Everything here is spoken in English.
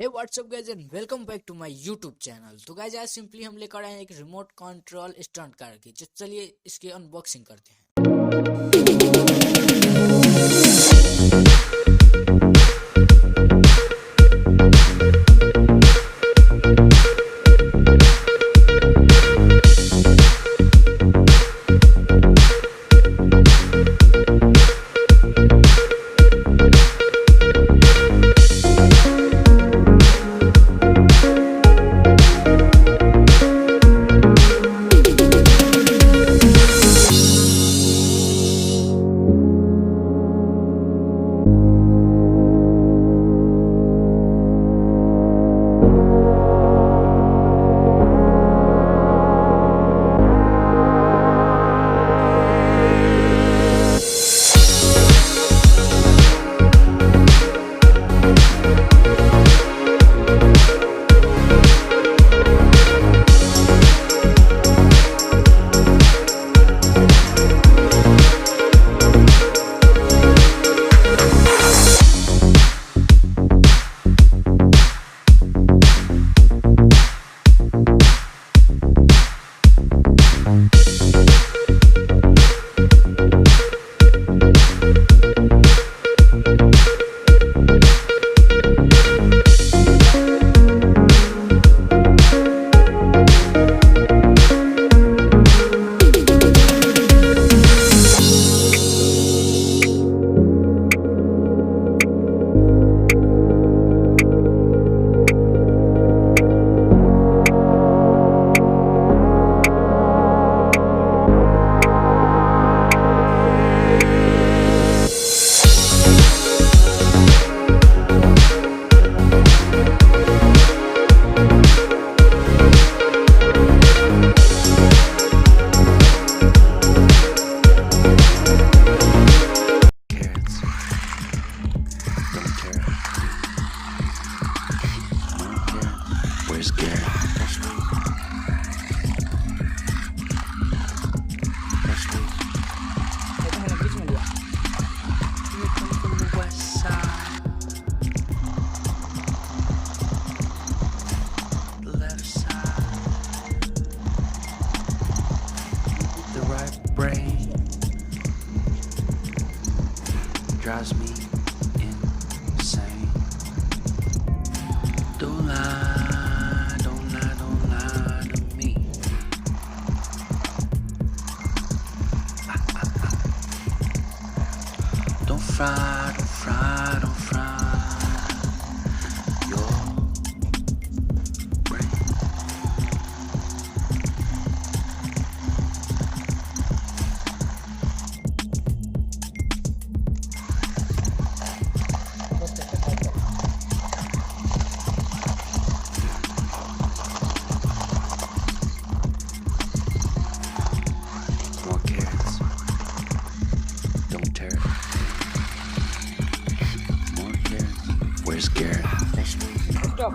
Hey what's up guys and welcome back to my YouTube channel. तो guys आज simply हम लेकर आए हैं एक रिमोट कंट्रोल स्टंट कार की। चलिए इसकी अनबॉक्सिंग करते हैं। Brain drives me insane. Don't lie, don't lie, don't lie to me. Don't fry, don't fry, don't fry your brain. More carrots. Don't tear it. More carrots. Where's Garrett? Stop.